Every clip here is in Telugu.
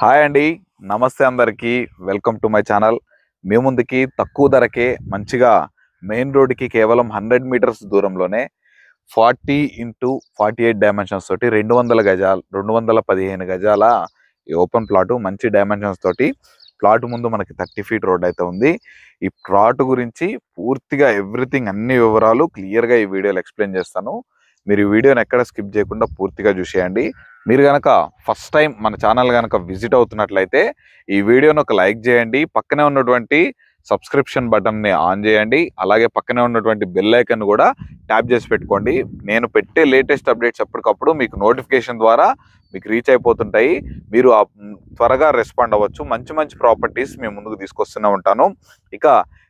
హాయ్ అండి, నమస్తే అందరికీ. Welcome to my channel. మీ ముందుకి తక్కువ ధరకే మంచిగా మెయిన్ రోడ్డుకి కేవలం 100 మీటర్స్ దూరంలోనే 40x48 డైమెన్షన్స్ తోటి 200 గజాలు 215 గజాల ఈ ఓపెన్ ప్లాటు మంచి డైమెన్షన్స్ తోటి ప్లాట్ ముందు మనకి 30 ఫీట్ రోడ్ అయితే ఉంది. ఈ ప్లాట్ గురించి పూర్తిగా ఎవ్రీథింగ్ అన్ని వివరాలు క్లియర్గా ఈ వీడియోలో ఎక్స్ప్లెయిన్ చేస్తాను. మీరు ఈ వీడియోని ఎక్కడ స్కిప్ చేయకుండా పూర్తిగా చూసేయండి. మీరు కనుక ఫస్ట్ టైం మన ఛానల్ కనుక విజిట్ అవుతున్నట్లయితే ఈ వీడియోని ఒక లైక్ చేయండి, పక్కనే ఉన్నటువంటి సబ్స్క్రిప్షన్ బటన్ని ఆన్ చేయండి, అలాగే పక్కనే ఉన్నటువంటి బెల్ ఐకాన్ కూడా ట్యాప్ చేసి పెట్టుకోండి. నేను పెట్టే లేటెస్ట్ అప్డేట్స్ ఎప్పటికప్పుడు మీకు నోటిఫికేషన్ ద్వారా మీకు రీచ్ అయిపోతుంటాయి. మీరు త్వరగా రెస్పాండ్ అవ్వచ్చు. మంచి మంచి ప్రాపర్టీస్ మీ ముందుకు తీసుకొస్తూనే ఉంటాను. ఇక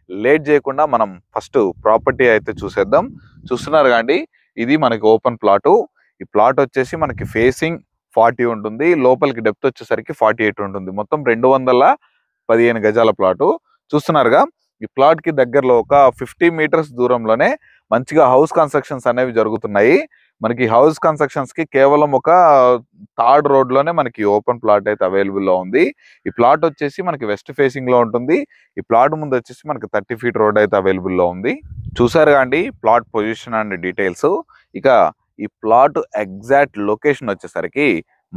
లేట్ చేయకుండా మనం ఫస్ట్ ప్రాపర్టీ అయితే చూసేద్దాం. చూస్తున్నారు కాండి, ఇది మనకి ఓపెన్ ప్లాటు. ఈ ప్లాట్ వచ్చేసి మనకి ఫేసింగ్ 40 ఉంటుంది, లోపలికి డెప్త్ వచ్చేసరికి 48 ఉంటుంది. మొత్తం 215 గజాల ప్లాటు. చూస్తున్నారుగా, ఈ ప్లాట్ కి దగ్గరలో ఒక 50 మీటర్స్ దూరంలోనే మంచిగా హౌస్ కన్స్ట్రక్షన్స్ అనేవి జరుగుతున్నాయి. మనకి హౌస్ కన్స్ట్రక్షన్స్ కి కేవలం ఒక థర్డ్ రోడ్ లోనే మనకి ఓపెన్ ప్లాట్ అయితే అవైలబుల్ లో ఉంది. ఈ ప్లాట్ వచ్చేసి మనకి వెస్ట్ ఫేసింగ్ లో ఉంటుంది. ఈ ప్లాట్ ముందు వచ్చేసి మనకి 30 ఫీట్ రోడ్ అయితే అవైలబుల్ లో ఉంది. చూసారు కాండి ప్లాట్ పొజిషన్ అండ్ డీటెయిల్స్. ఇక ఈ ప్లాట్ ఎగ్జాక్ట్ లొకేషన్ వచ్చేసరికి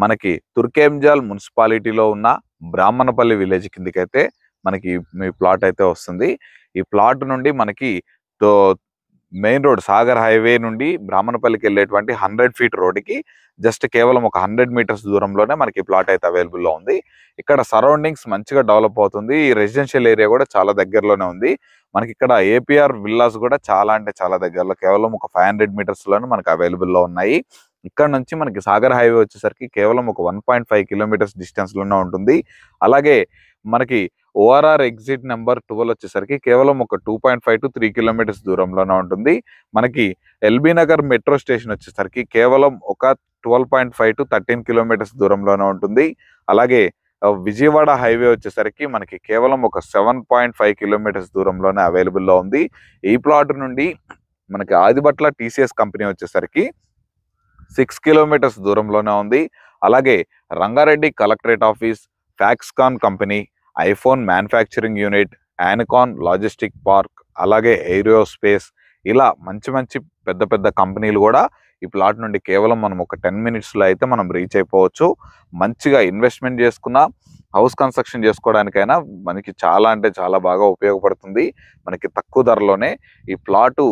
మనకి తుర్కేంజల్ మున్సిపాలిటీలో ఉన్న బ్రాహ్మణపల్లి విలేజ్ కిందకైతే మనకి మీ ప్లాట్ అయితే వస్తుంది. ఈ ప్లాట్ నుండి మనకి మెయిన్ రోడ్ సాగర్ హైవే నుండి బ్రాహ్మణపల్లికి వెళ్ళేటువంటి 100 ఫీట్ రోడ్డుకి జస్ట్ కేవలం ఒక 100 మీటర్స్ దూరంలోనే మనకి ప్లాట్ అయితే అవైలబుల్లో ఉంది. ఇక్కడ సరౌండింగ్స్ మంచిగా డెవలప్ అవుతుంది. ఈ రెసిడెన్షియల్ ఏరియా కూడా చాలా దగ్గరలోనే ఉంది. మనకి ఇక్కడ ఏపీఆర్ విల్లాస్ కూడా చాలా అంటే చాలా దగ్గరలో, కేవలం ఒక 500 మీటర్స్ లోనే మనకి అవైలబుల్లో ఉన్నాయి. ఇక్కడ నుంచి మనకి సాగర్ హైవే వచ్చేసరికి కేవలం ఒక 1.5 కిలోమీటర్స్ డిస్టెన్స్ లోనే ఉంటుంది. అలాగే మనకి ఓఆర్ఆర్ ఎగ్జిట్ నెంబర్ 12 వచ్చేసరికి కేవలం ఒక 2.5 to 3 కిలోమీటర్స్ దూరంలోనే ఉంటుంది. మనకి ఎల్బీ నగర్ మెట్రో స్టేషన్ వచ్చేసరికి కేవలం ఒక 12.5 to 13 కిలోమీటర్స్ దూరంలోనే ఉంటుంది. అలాగే విజయవాడ హైవే వచ్చేసరికి మనకి కేవలం ఒక 7.5 కిలోమీటర్స్ దూరంలోనే అవైలబుల్లో ఉంది. ఈ ప్లాట్ నుండి మనకి ఆదిబట్ల టీసీఎస్ కంపెనీ వచ్చేసరికి 6 కిలోమీటర్స్ దూరంలోనే ఉంది. అలాగే Rangareddy collectorate office, Foxconn company, iPhone manufacturing unit, యానికాన్ లాజిస్టిక్ పార్క్, అలాగే ఏరోస్పేస్, ఇలా మంచి మంచి పెద్ద పెద్ద కంపెనీలు కూడా ఈ ప్లాట్ నుండి కేవలం మనం ఒక 10 మినిట్స్లో అయితే మనం రీచ్ అయిపోవచ్చు. మంచిగా ఇన్వెస్ట్మెంట్ చేసుకున్న హౌస్ కన్స్ట్రక్షన్ చేసుకోవడానికైనా మనకి చాలా అంటే చాలా బాగా ఉపయోగపడుతుంది. మనకి తక్కువ ధరలోనే ఈ ప్లాటు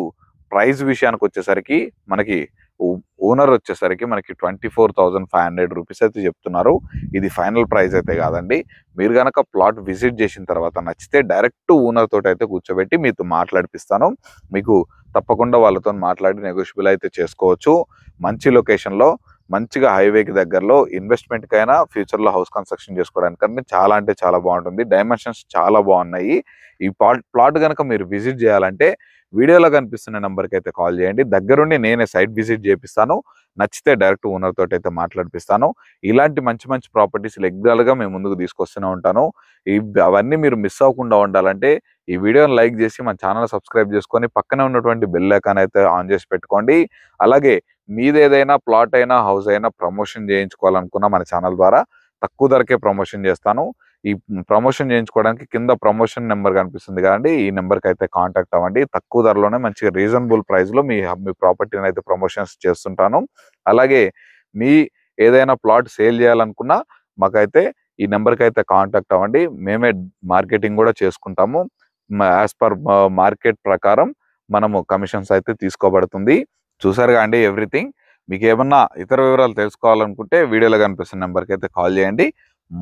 ప్రైస్ విషయానికి వచ్చేసరికి మనకి ఓనర్ వచ్చేసరికి మనకి 24,500 రూపీస్ అయితే చెప్తున్నారు. ఇది ఫైనల్ ప్రైస్ అయితే కాదండి. మీరు కనుక ప్లాట్ విజిట్ చేసిన తర్వాత నచ్చితే డైరెక్ట్ ఓనర్ తోటి అయితే కూర్చోబెట్టి మీతో మాట్లాడిపిస్తాను. మీకు తప్పకుండా వాళ్ళతో మాట్లాడి నెగోషియబుల్ అయితే చేసుకోవచ్చు. మంచి లొకేషన్లో, మంచిగా హైవేకి దగ్గరలో, ఇన్వెస్ట్మెంట్కైనా ఫ్యూచర్లో హౌస్ కన్స్ట్రక్షన్ చేసుకోవడానికంటే చాలా అంటే చాలా బాగుంటుంది. డైమెన్షన్స్ చాలా బాగున్నాయి. ఈ ప్లాట్ కనుక మీరు విజిట్ చేయాలంటే వీడియోలో కనిపిస్తున్న నెంబర్కి అయితే కాల్ చేయండి. దగ్గరుండి నేనే సైట్ విజిట్ చేపిస్తాను. నచ్చితే డైరెక్ట్ ఓనర్ తోటి అయితే మాట్లాడిపిస్తాను. ఇలాంటి మంచి మంచి ప్రాపర్టీస్ రెగ్యులర్గా మేము ముందుకు తీసుకొస్తూనే ఉంటాను. అవన్నీ మీరు మిస్ అవ్వకుండా ఉండాలంటే ఈ వీడియోని లైక్ చేసి మన ఛానల్ సబ్స్క్రైబ్ చేసుకొని పక్కనే ఉన్నటువంటి బెల్ ఐకాన్ అయితే ఆన్ చేసి పెట్టుకోండి. అలాగే మీదేదైనా ప్లాట్ అయినా హౌస్ అయినా ప్రమోషన్ చేయించుకోవాలనుకున్నా మన ఛానల్ ద్వారా తక్కువ ధరకే ప్రమోషన్ చేస్తాను. ఈ ప్రమోషన్ చేయించుకోవడానికి కింద ప్రమోషన్ నెంబర్ కనిపిస్తుంది కదండి, ఈ నెంబర్కి అయితే కాంటాక్ట్ అవ్వండి. తక్కువ ధరలోనే మంచిగా రీజనబుల్ ప్రైస్లో మీ ప్రాపర్టీని అయితే ప్రమోషన్స్ చేస్తుంటాను. అలాగే మీ ఏదైనా ప్లాట్ సేల్ చేయాలనుకున్నా మాకైతే ఈ నెంబర్కి అయితే కాంటాక్ట్ అవ్వండి. మేమే మార్కెటింగ్ కూడా చేసుకుంటాము. యాజ్ పర్ మార్కెట్ ప్రకారం మనము కమిషన్స్ అయితే తీసుకోబడుతుంది. చూసారుగా అండి ఎవ్రీథింగ్. మీకు ఏమన్నా ఇతర వివరాలు తెలుసుకోవాలనుకుంటే వీడియోలో కనిపిస్తున్న నెంబర్కి అయితే కాల్ చేయండి.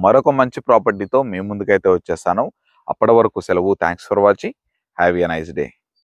మరొక మంచి ప్రాపర్టీతో మీ ముందుకైతే వచ్చేస్తాను. అప్పటి వరకు సెలవు. Thanks for watching. Have a nice day.